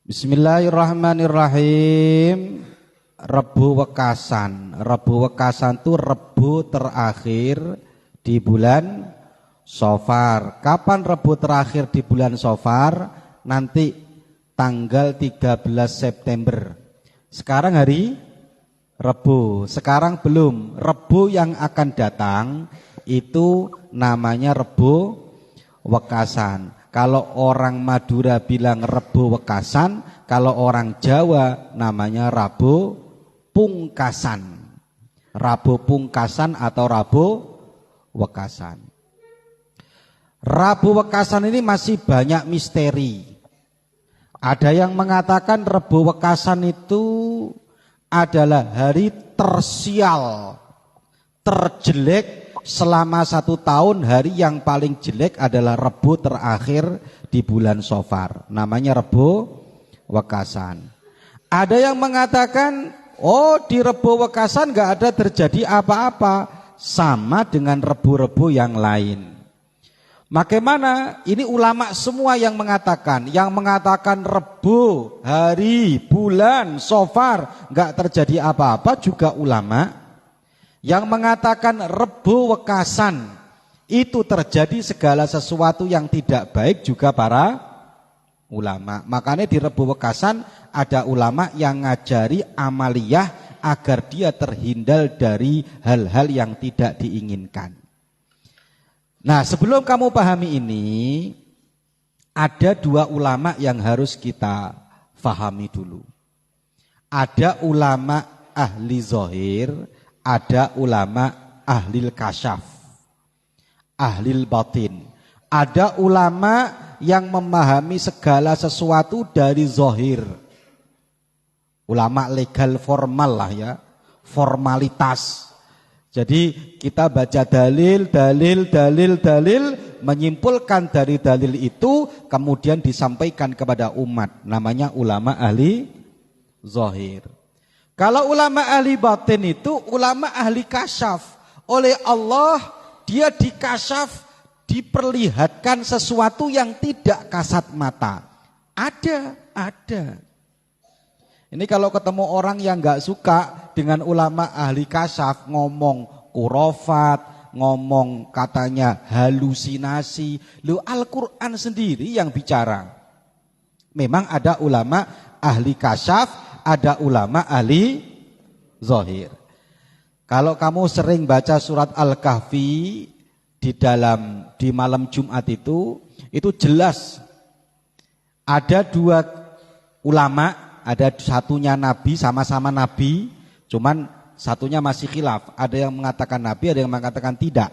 Bismillahirrahmanirrahim. Rebu Wekasan. Rebu Wekasan itu rebu terakhir di bulan Safar. Kapan rebu terakhir di bulan Safar? Nanti tanggal 13 September. Sekarang hari Rebu. Sekarang belum. Rebu yang akan datang itu namanya Rebu Wekasan. Kalau orang Madura bilang Rebu Wekasan, kalau orang Jawa namanya Rabu Pungkasan. Rabu Pungkasan atau Rabu Wekasan. Rabu Wekasan ini masih banyak misteri. Ada yang mengatakan Rebu Wekasan itu adalah hari tersial, terjelek selama 1 tahun. Hari yang paling jelek adalah Rebu terakhir di bulan Safar. Namanya Rebu Wekasan. Ada yang mengatakan, di Rebu Wekasan gak ada terjadi apa-apa, sama dengan rebu-rebu yang lain. Bagaimana? Ini ulama semua yang mengatakan Rebu, hari, bulan, Safar gak terjadi apa-apa juga ulama. Yang mengatakan Rebu Wekasan itu terjadi segala sesuatu yang tidak baik juga para ulama. Makanya di Rebu Wekasan ada ulama yang ngajari amaliyah agar dia terhindar dari hal-hal yang tidak diinginkan. Nah, sebelum kamu pahami ini, ada 2 ulama yang harus kita fahami dulu. Ada ulama ahli zahir, ada ulama ahli kasyaf, ahli batin. Ada ulama yang memahami segala sesuatu dari zahir. Ulama legal formal lah ya, formalitas. Jadi kita baca dalil, menyimpulkan dari dalil itu kemudian disampaikan kepada umat. Namanya ulama ahli zahir. Kalau ulama ahli batin itu ulama ahli kasyaf. Oleh Allah dia dikasyaf, diperlihatkan sesuatu yang tidak kasat mata. Ada. Ini kalau ketemu orang yang gak suka dengan ulama ahli kasyaf, ngomong kurofat, ngomong katanya halusinasi. Al-Quran sendiri yang bicara. Memang ada ulama ahli kasyaf, ada ulama ahli zahir. Kalau kamu sering baca surat Al-Kahfi di malam Jumat itu jelas ada 2 ulama, ada satunya nabi, sama-sama nabi, cuman satunya masih khilaf. Ada yang mengatakan nabi, ada yang mengatakan tidak.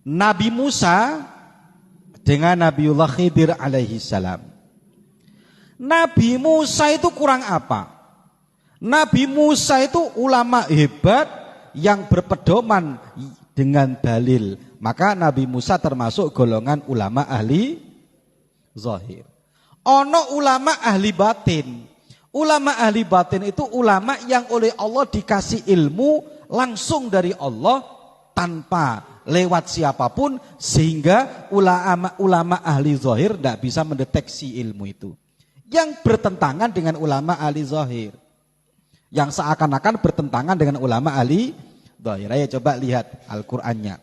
Nabi Musa dengan Nabiullah Khidir alaihi salam. Nabi Musa itu kurang apa? Nabi Musa itu ulama hebat yang berpedoman dengan dalil. Maka Nabi Musa termasuk golongan ulama ahli zahir. Ono ulama ahli batin. Ulama ahli batin itu ulama yang oleh Allah dikasih ilmu langsung dari Allah tanpa lewat siapapun, sehingga ulama ahli zahir tidak bisa mendeteksi ilmu itu. Yang bertentangan dengan ulama ahli zahir, yang seakan-akan bertentangan dengan ulama ahli zahir. Ayo coba lihat Al-Qur'annya.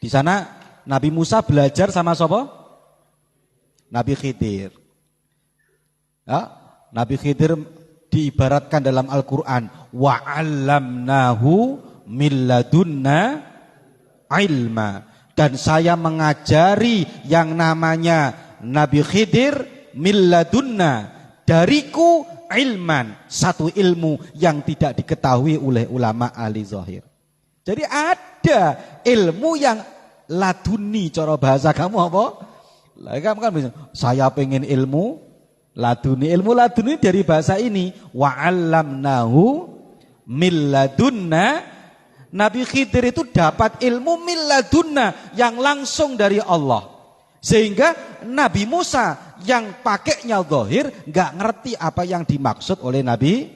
Di sana Nabi Musa belajar sama siapa? Nabi Khidir. Ya, Nabi Khidir diibaratkan dalam Al-Qur'an, wa 'allamnahu min ladunna ilma, dan saya mengajari yang namanya Nabi Khidir milladunna, dariku ilman, satu ilmu yang tidak diketahui oleh ulama ahli zahir. Jadi ada ilmu yang laduni, cara bahasa kamu apa? Kamu kan bisa, saya pengen ilmu laduni. Ilmu laduni dari bahasa ini, wa 'allamnahu milladunna. Nabi Khidir itu dapat ilmu milladunna yang langsung dari Allah. Sehingga Nabi Musa yang pakainya zahir gak ngerti apa yang dimaksud oleh Nabi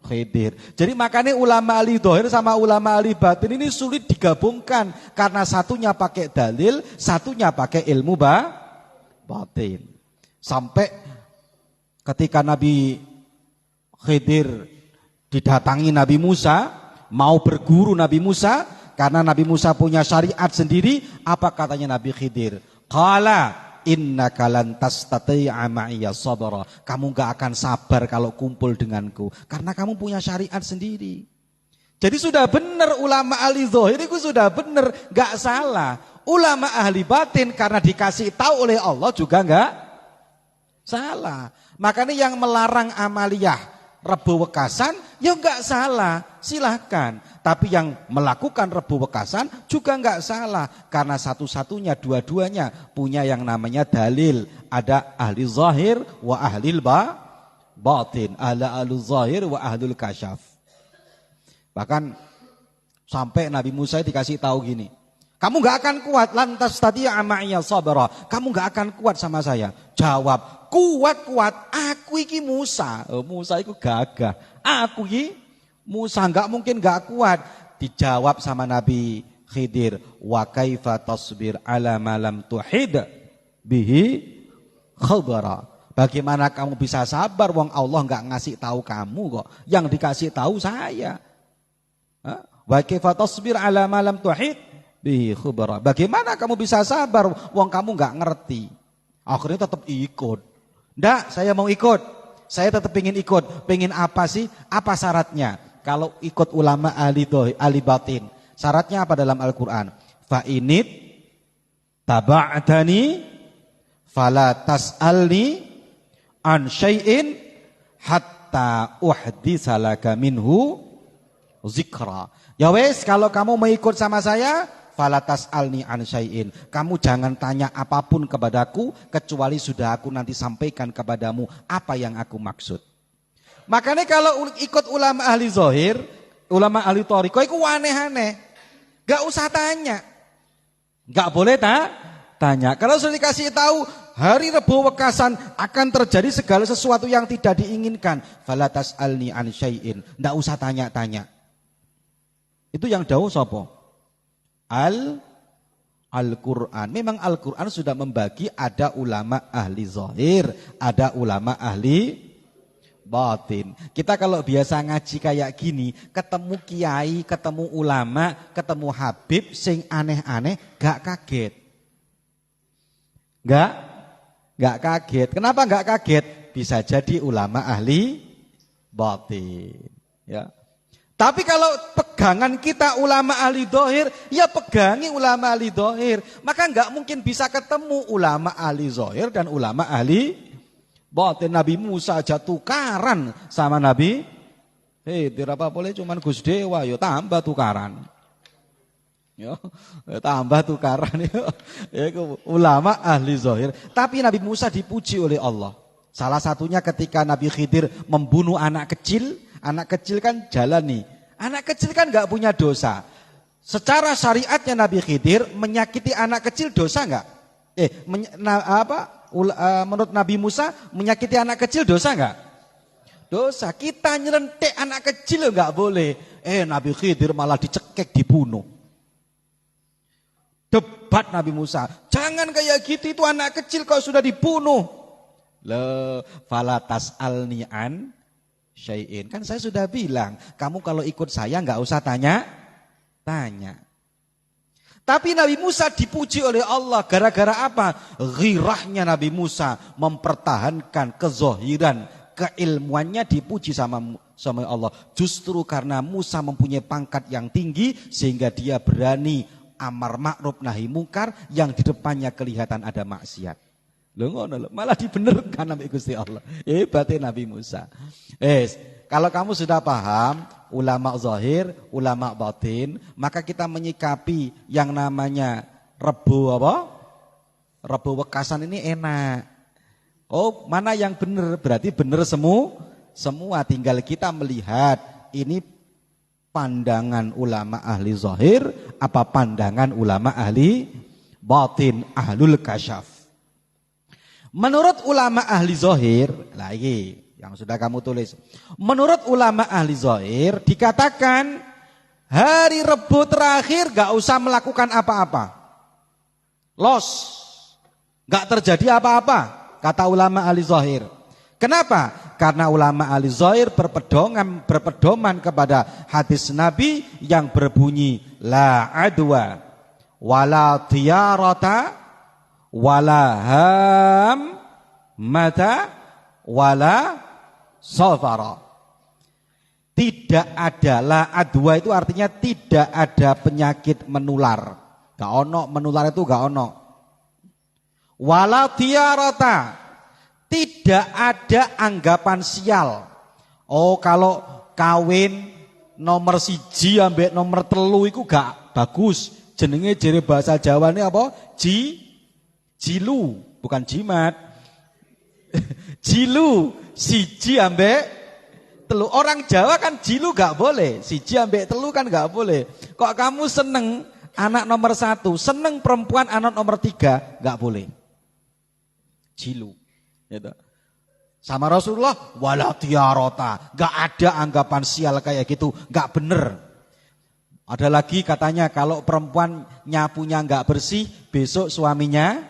Khidir. Jadi makanya ulama ahli zahir sama ulama ahli batin ini sulit digabungkan, karena satunya pakai dalil, satunya pakai ilmu batin. Sampai ketika Nabi Khidir didatangi Nabi Musa, mau berguru Nabi Musa, karena Nabi Musa punya syariat sendiri, apa katanya Nabi Khidir? Qala innaka lan tastati'a ma'iya sabra. Kamu gak akan sabar kalau kumpul denganku, karena kamu punya syariat sendiri. Jadi sudah benar ulama ahli zahir itu sudah benar, gak salah. Ulama ahli batin karena dikasih tahu oleh Allah juga gak salah. Makanya yang melarang amaliyah Rebo Wekasan ya enggak salah, silahkan. Tapi yang melakukan Rebo Wekasan juga enggak salah, karena satu-satunya dua-duanya punya yang namanya dalil. Ada ahli zahir wa ahli batin, ahli zahir wa ahlul kasyaf. Bahkan sampai Nabi Musa dikasih tahu gini, kamu enggak akan kuat, lantas tadi amaiya sabra. Kamu enggak akan kuat sama saya. Jawab, kuat, aku iki Musa. Musa itu gagah. Aku iki Musa, enggak mungkin enggak kuat. Dijawab sama Nabi Khidir, wa kaifa tasbir ala ma lam tuhid bihi khabara. Bagaimana kamu bisa sabar wong Allah enggak ngasih tahu kamu kok. Yang dikasih tahu saya. Wa kaifa tasbir ala ma lam tuhid bihi khabara. Bagaimana kamu bisa sabar wong kamu enggak ngerti. Akhirnya tetap ikut. Nggak, saya mau ikut. Saya tetap ingin ikut. Pengen apa sih? Apa syaratnya? Kalau ikut ulama ahli batin, syaratnya apa dalam Al-Quran? Fa init taba'tani fala tas'alni an syai'in hatta uhditsa laka minhu zikra. Ya wes, kalau kamu mau ikut sama saya, fala tas'alni an syai'in. Kamu jangan tanya apapun kepadaku kecuali sudah aku nanti sampaikan kepadamu apa yang aku maksud. Makanya kalau ikut ulama ahli zahir, ulama ahli thariqah itu aneh-aneh. Gak usah tanya. Gak boleh tanya. Kalau sudah dikasih tahu hari Rebo Wekasan akan terjadi segala sesuatu yang tidak diinginkan, fala tas'alni an syai'in. Gak usah tanya-tanya. Itu yang dawuh sapa? Al-Quran. Memang Al-Quran sudah membagi, ada ulama ahli zahir, ada ulama ahli batin. Kita kalau biasa ngaji kayak gini, ketemu kiai, ketemu ulama, ketemu habib sing aneh-aneh, gak kaget. Gak kaget. Kenapa gak kaget? Bisa jadi ulama ahli batin. Ya. Tapi kalau pegangan kita ulama ahli zahir, ya pegangi ulama ahli zahir. Maka enggak mungkin bisa ketemu ulama ahli zahir dan ulama ahli batin. Nabi Musa aja tukaran sama Nabi. Tidak apa boleh cuman Gus Dewa, yo tambah tukaran. Yo, tambah tukaran yo. Ulama ahli zahir. Tapi Nabi Musa dipuji oleh Allah. Salah satunya ketika Nabi Khidir membunuh anak kecil. Anak kecil kan jalan nih. Anak kecil kan gak punya dosa. Secara syariatnya Nabi Khidir menyakiti anak kecil dosa gak? Menurut Nabi Musa menyakiti anak kecil dosa gak? Dosa. Kita nyelentek anak kecil gak boleh. Nabi Khidir malah dicekek, dibunuh. Debat Nabi Musa. Jangan kayak gitu, itu anak kecil kau sudah dibunuh. Fala tas'alni an syai'in. Kan saya sudah bilang, kamu kalau ikut saya enggak usah tanya. Tapi Nabi Musa dipuji oleh Allah gara-gara apa? Ghirahnya Nabi Musa mempertahankan kezohiran, keilmuannya dipuji sama Allah. Justru karena Musa mempunyai pangkat yang tinggi sehingga dia berani amar ma'ruf nahi mungkar yang di depannya kelihatan ada maksiat. Malah dibenarkan sama Gusti Allah. Hebatnya Nabi Musa. Kalau kamu sudah paham ulama zahir, ulama batin, maka kita menyikapi yang namanya Rebo Wekasan ini enak. Oh, mana yang benar? Berarti benar semua. Tinggal kita melihat ini pandangan ulama ahli zahir apa pandangan ulama ahli batin, ahlul kasyaf. Menurut ulama ahli zahir, lagi yang sudah kamu tulis. Menurut ulama ahli zahir dikatakan hari Rebo terakhir gak usah melakukan apa-apa. Los, gak terjadi apa-apa. Kata ulama ahli zahir. Kenapa? Karena ulama ahli zahir berpedoman kepada hadis Nabi yang berbunyi la adwa wala tiyarata wala hammata wala safara. Tidak ada, la adwa itu artinya tidak ada penyakit menular. Gak ono, menular itu gak ono. Wala tiyarata, tidak ada anggapan sial. Oh kalau kawin nomor 1 ambek nomor 3 itu gak bagus. Jenenge jere bahasa Jawa ini apa? Jilu, bukan jimat. Jilu, 1 ambek 3. Orang Jawa kan jilu gak boleh, 1 ambek 3 kan gak boleh. Kok kamu seneng anak nomor 1, seneng perempuan anak nomor 3, gak boleh. Jilu. Gitu. Sama Rasulullah wala tiyarata, gak ada anggapan sial kayak gitu, gak bener. Ada lagi katanya kalau perempuan nyapunya gak bersih, besok suaminya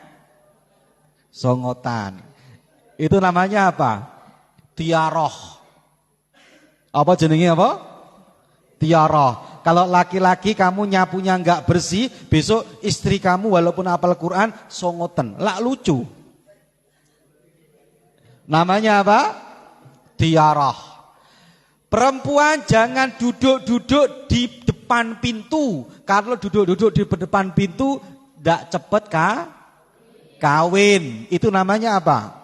songotan. Itu namanya apa? Tiaroh. Apa jenenge apa? Tiaroh. Kalau laki-laki kamu nyapunya gak bersih, besok istri kamu walaupun hafal Quran songoten. Lak lucu. Namanya apa? Tiarah. Perempuan jangan duduk-duduk di depan pintu. Kalau duduk-duduk di depan pintu tidak cepat kawin. Itu namanya apa?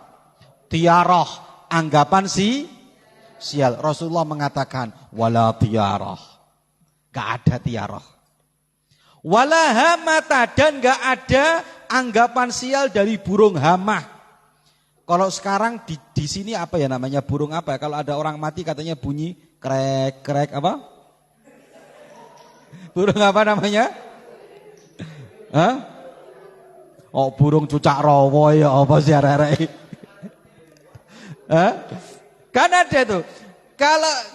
Tiarah. Anggapan sial. Rasulullah mengatakan wala tiarah. Gak ada tiarah. Wala hamata, dan gak ada anggapan sial dari burung hamah. Kalau sekarang di sini apa ya namanya, burung apa ya? Kalau ada orang mati katanya bunyi krek apa? Burung apa namanya? Hah? Oh, burung cucak rawa ya apa sih arek-arek? Hah? Kan ada tuh.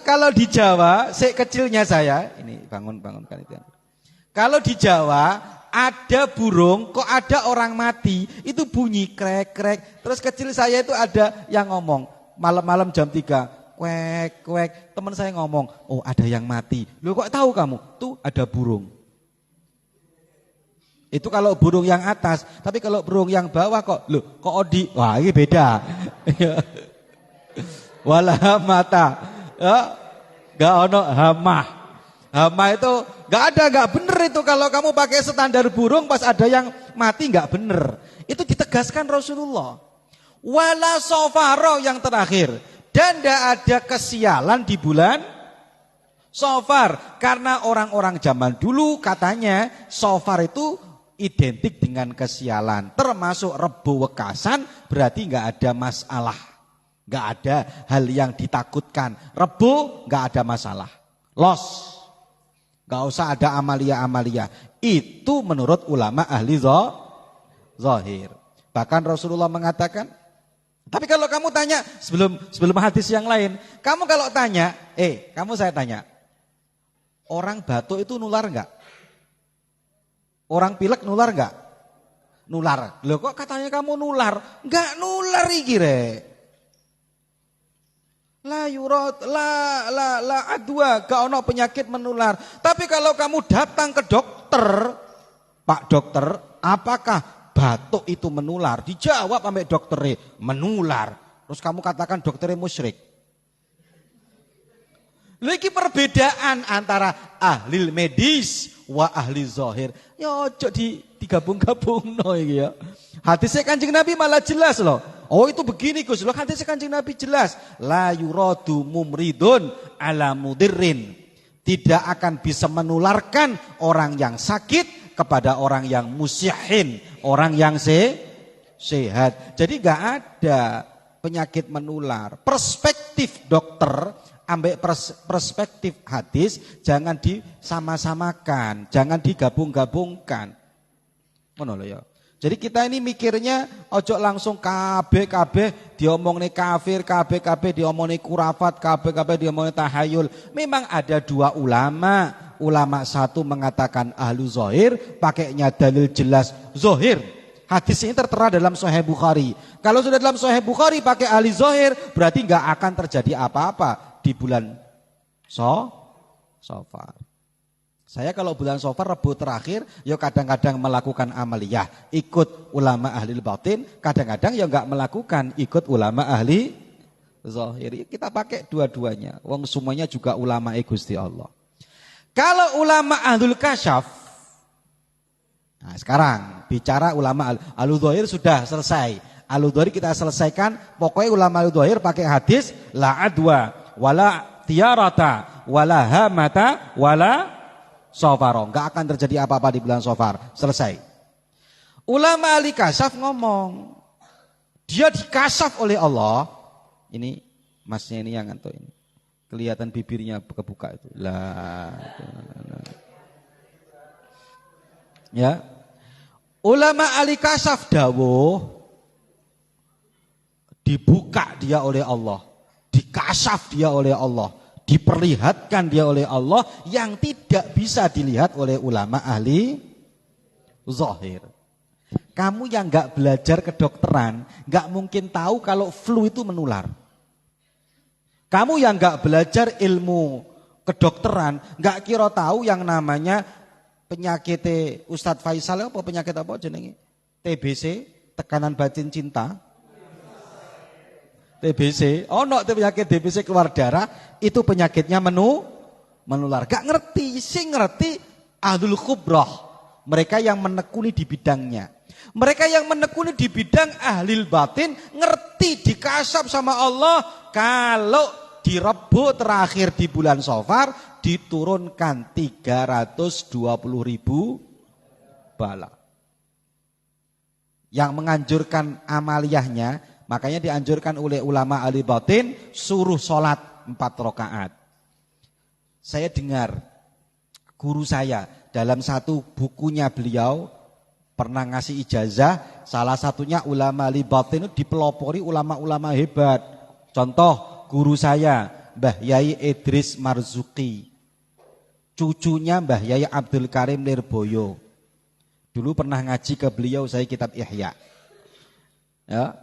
Kalau di Jawa, kecilnya saya, ini bangun kan itu. Kalau di Jawa ada burung, kok ada orang mati, itu bunyi krek. Terus kecil saya itu ada yang ngomong, malam-malam jam 3, kwek. Teman saya ngomong, oh ada yang mati. Loh kok tahu kamu? Tuh ada burung. Itu kalau burung yang atas, tapi kalau burung yang bawah kok, loh kok odi? Wah ini beda. Wala mata, gak ono hamah. Hama itu gak bener itu kalau kamu pakai standar burung pas ada yang mati gak bener. Itu ditegaskan Rasulullah. Wala sofaro yang terakhir. Dan gak ada kesialan di bulan Sofar. Karena orang-orang zaman dulu katanya Sofar itu identik dengan kesialan. Termasuk Rebo Wekasan berarti gak ada masalah. Gak ada hal yang ditakutkan. Rebo gak ada masalah. Los. Gak usah ada amalia-amalia. Itu menurut ulama ahli zahir. Bahkan Rasulullah mengatakan, tapi kalau kamu tanya sebelum hadis yang lain, kamu kalau tanya, saya tanya, orang batuk itu nular enggak? Orang pilek nular enggak? Nular. Loh kok katanya kamu nular? Enggak nular iki rek. La yurat, la adwa, gak ono penyakit menular. Tapi kalau kamu datang ke dokter, Pak dokter, apakah batuk itu menular? Dijawab sampai dokternya, menular. Terus kamu katakan dokternya musyrik. Lagi perbedaan antara ahli medis wa ahli zahir. Ya ojo digabung-gabung no iki ya. Hadisnya Kanjeng Nabi malah jelas loh. Oh itu begini Gus, loh hadisnya Kanjeng Nabi jelas. La yuradu mumridun ala mudirrin. Tidak akan bisa menularkan orang yang sakit kepada orang yang musyihin, orang yang sehat. Jadi gak ada penyakit menular. Perspektif dokter ambek perspektif hadis jangan disama-samakan, jangan digabung-gabungkan. Ngono lho ya. Jadi kita ini mikirnya ojo langsung kabeh diomongin kafir, kabeh diomongin kurafat, kabeh diomongin tahayul. Memang ada dua ulama. Ulama satu mengatakan ahlu zahir, pakainya dalil jelas zahir. Hadis ini tertera dalam Sahih Bukhari. Kalau sudah dalam Sahih Bukhari pakai ahli zahir, berarti nggak akan terjadi apa-apa di bulan Safar. Saya kalau bulan Safar Rebu terakhir, ya kadang-kadang melakukan amaliyah, ikut ulama ahli batin, kadang-kadang ya nggak melakukan, ikut ulama ahli zahir. Kita pakai dua-duanya. Wong semuanya juga ulama Gusti Allah. Kalau ulama ahlul kasyaf, nah sekarang bicara ulama ahlul zahir sudah selesai. Ahlul zahir kita selesaikan. Pokoknya ulama ahlul zahir pakai hadis la adwa wala tiarata wala hamata wala safar. Enggak akan terjadi apa-apa di bulan Safar. Selesai. Ulama ahli kasyaf ngomong, dia dikasyaf oleh Allah. Ini masnya ini yang ngantuk ini. Kelihatan bibirnya kebuka itu. Lah. Ya. Ulama ahli kasyaf dawuh dibuka dia oleh Allah, dikasyaf dia oleh Allah, diperlihatkan dia oleh Allah yang tidak bisa dilihat oleh ulama ahli zahir. Kamu yang enggak belajar kedokteran, enggak mungkin tahu kalau flu itu menular. Kamu yang enggak belajar ilmu kedokteran, enggak kira tahu yang namanya penyakit Ustadz Faisal apa penyakit apa jenenge? TBC, tekanan batin cinta. TBC, no penyakit TBC keluar darah, itu penyakitnya menular. Gak ngerti, sing ngerti ahlul khubrah, mereka yang menekuni di bidangnya. Mereka yang menekuni di bidang ahlil batin ngerti dikasyaf sama Allah kalau di Rebu terakhir di bulan Safar diturunkan 320.000 bala. Yang menganjurkan amaliyahnya, makanya dianjurkan oleh ulama ahli batin suruh sholat 4 rakaat. Saya dengar guru saya dalam satu bukunya beliau pernah ngasih ijazah, salah satunya ulama ahli batin itu dipelopori ulama-ulama hebat. Contoh guru saya Mbah Yai Idris Marzuki, cucunya Mbah Yai Abdul Karim Lirboyo. Dulu pernah ngaji ke beliau saya kitab Ihya. Ya.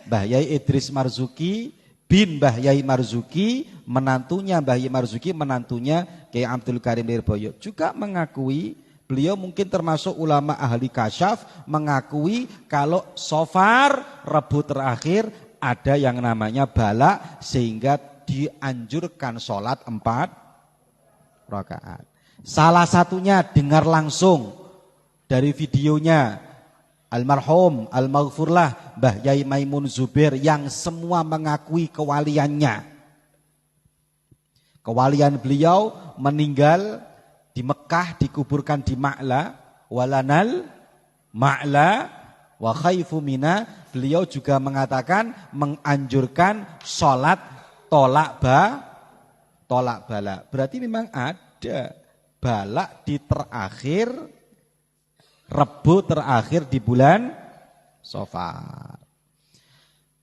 Mbah Yai Idris Marzuki bin Mbah Yai Marzuki, menantunya Mbah Yai Marzuki, menantunya Kiai Abdul Karim Lirboyo juga mengakui, beliau mungkin termasuk ulama ahli kasyaf, mengakui kalau Safar Rebu terakhir ada yang namanya bala sehingga dianjurkan sholat 4 rakaat. Salah satunya dengar langsung dari videonya almarhum almaghfurlah Mbah Yai Maimun Zubair yang semua mengakui kewaliannya. Kewalian beliau meninggal di Mekah, dikuburkan di Ma'la, walanal Ma'la wa khaifu mina. Beliau juga mengatakan menganjurkan sholat tolak bala. Berarti memang ada bala di terakhir Rebu terakhir di bulan Safar.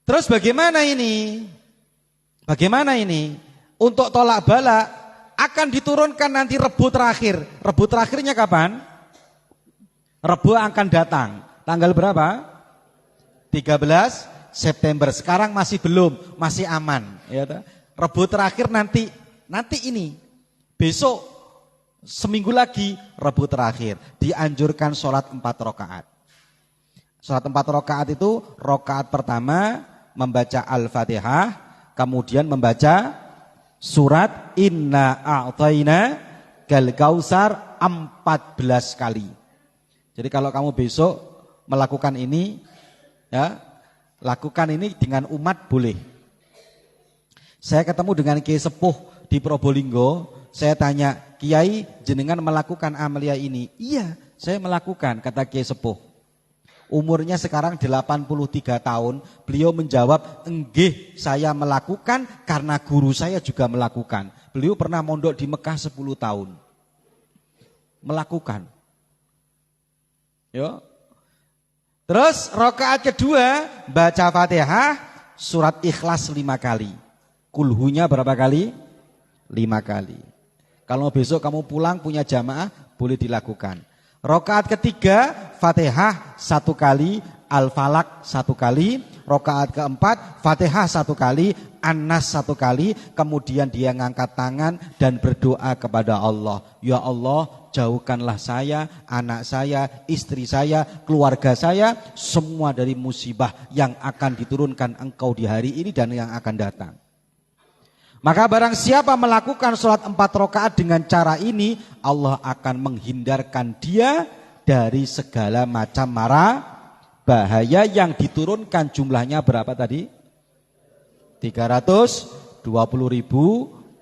Terus bagaimana ini? Bagaimana ini? Untuk tolak bala akan diturunkan nanti Rebu terakhir. Rebu terakhirnya kapan? Rebu akan datang. Tanggal berapa? 13 September. Sekarang masih belum, masih aman. Ya, Rebu terakhir nanti ini. Besok seminggu lagi Rebu terakhir. Dianjurkan sholat 4 rakaat. Sholat 4 rakaat itu rakaat pertama membaca Al-Fatihah, kemudian membaca surat Inna A'tayna Kal Kautsar 14 kali. Jadi kalau kamu besok melakukan ini, ya, lakukan ini dengan umat boleh. Saya ketemu dengan Kiai Sepuh di Probolinggo, saya tanya, Kiai jenengan melakukan amalia ini? Iya, saya melakukan, kata Kiai Sepuh. Umurnya sekarang 83 tahun, beliau menjawab, enggih saya melakukan karena guru saya juga melakukan. Beliau pernah mondok di Mekah 10 tahun. Melakukan. Yo. Terus rakaat kedua baca Fatihah, surat Ikhlas 5 kali. Kulhunya berapa kali? 5 kali. Kalau besok kamu pulang punya jamaah boleh dilakukan. Rakaat ketiga Fatihah 1 kali, Al-Falaq 1 kali. Rakaat keempat Fatihah 1 kali, An-Nas 1 kali. Kemudian dia ngangkat tangan dan berdoa kepada Allah. Ya Allah, jauhkanlah saya, anak saya, istri saya, keluarga saya, semua dari musibah yang akan diturunkan Engkau di hari ini dan yang akan datang. Maka barang siapa melakukan sholat 4 rakaat dengan cara ini, Allah akan menghindarkan dia dari segala macam mara bahaya yang diturunkan. Jumlahnya berapa tadi? 320.000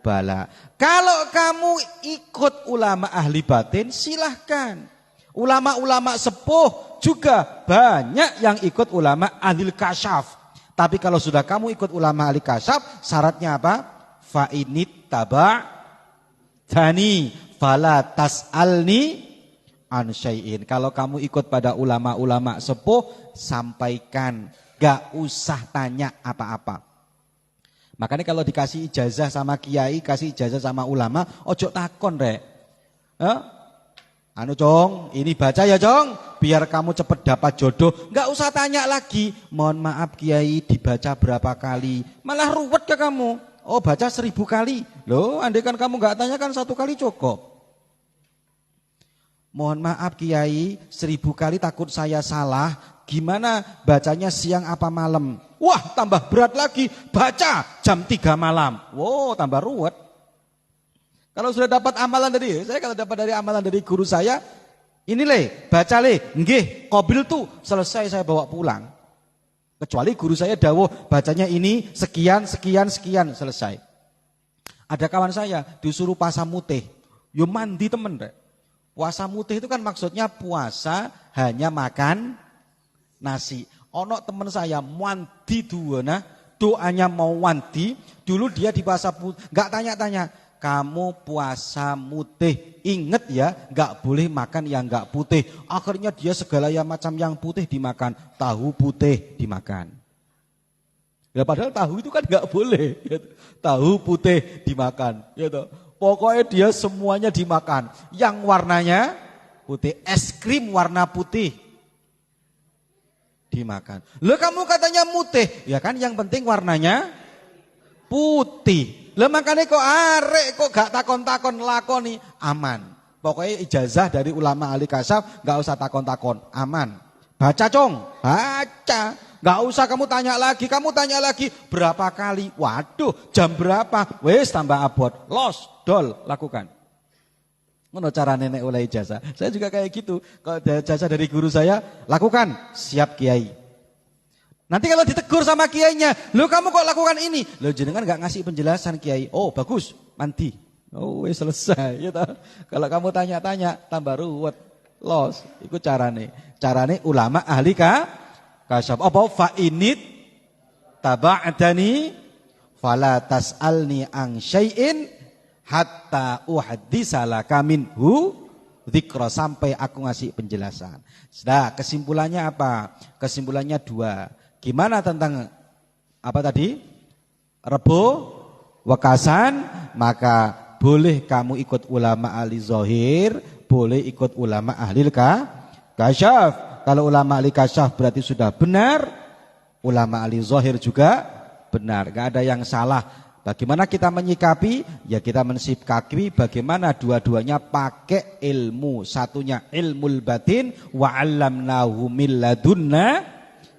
bala. Kalau kamu ikut ulama ahli batin, silahkan. Ulama-ulama sepuh juga banyak yang ikut ulama ahli kasyaf. Tapi kalau sudah kamu ikut ulama ahli kasyaf, syaratnya apa? Fa'init taba'tani fala tas'alni an syai'in. Kalau kamu ikut pada ulama-ulama sepuh, sampaikan, gak usah tanya apa-apa. Makanya kalau dikasih ijazah sama kiai, kasih ijazah sama ulama, ojo takon rek. Anu Jong, ini baca ya Jong, biar kamu cepet dapat jodoh. Gak usah tanya lagi, mohon maaf kiai dibaca berapa kali. Malah ruwet ke kamu. Oh baca 1000 kali. Loh andai kan kamu gak tanya kan 1 kali cukup. Mohon maaf kiai, 1000 kali takut saya salah. Gimana bacanya siang apa malam? Wah tambah berat lagi, baca jam 3 malam. Wow tambah ruwet. Kalau sudah dapat amalan dari saya, kalau dapat dari amalan dari guru saya, ini le, baca le, nggih, qabil tuh selesai saya bawa pulang. Kecuali guru saya dawuh bacanya ini sekian selesai. Ada kawan saya disuruh puasa mutih, yo mandi temen rek. Puasa mutih itu kan maksudnya puasa hanya makan nasi. Ono temen saya mandi duana, doanya mau mandi, dulu dia di puasa enggak tanya-tanya, kamu puasa mutih, inget ya, enggak boleh makan yang enggak putih. Akhirnya dia segala yang macam yang putih dimakan, tahu putih dimakan. Ya padahal tahu itu kan enggak boleh, gitu. Tahu putih dimakan, gitu. Pokoknya dia semuanya dimakan. Yang warnanya putih, es krim warna putih dimakan. Loh kamu katanya mutih, ya kan yang penting warnanya putih. Lah makanya kok arek kok gak takon-takon lakoni, aman. Pokoknya ijazah dari ulama ahli kasyaf gak usah takon-takon, aman. Baca cong, baca. Gak usah kamu tanya lagi berapa kali. Waduh, jam berapa? Wes tambah abot. Los, dol, lakukan. Ngono cara nenek oleh ijazah. Saya juga kayak gitu. Kalau ada ijazah dari guru saya, lakukan, siap kiai. Nanti kalau ditegur sama kiainya, lo kamu kok lakukan ini? Lo jenengan nggak ngasih penjelasan kiai. Oh bagus, mandi. Oh selesai. Gitu. Kalau kamu tanya-tanya, tambah ruwet, los. Itu carane. Carane ulama ahli kasyaf. Apa fa'init taba'dani fala tas'alni an syai'in hatta uhaddisa laka minhu dzikra, sampai aku ngasih penjelasan. Sudah, kesimpulannya apa? Kesimpulannya 2. Gimana tentang apa tadi? Rebo, wekasan, maka boleh kamu ikut ulama ahli zahir, boleh ikut ulama ahli kasyaf. Kalau ulama ahli kasyaf berarti sudah benar, ulama ahli zahir juga benar, gak ada yang salah. Bagaimana kita menyikapi? Ya kita mensikapi bagaimana dua-duanya pakai ilmu. Satunya ilmul batin, wa 'allamnahu min ladunna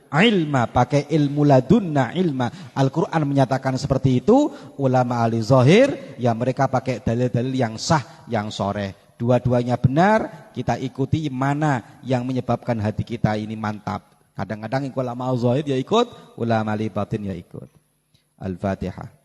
ilma, pakai ilmu ladunna ilma. Al-Quran menyatakan seperti itu. Ulama ahli zahir ya mereka pakai dalil-dalil yang sah, yang soreh. Dua-duanya benar, kita ikuti mana yang menyebabkan hati kita ini mantap. Kadang-kadang ulama ahli zahir ya ikut, ulama ahli batin ya ikut. Al-Fatihah.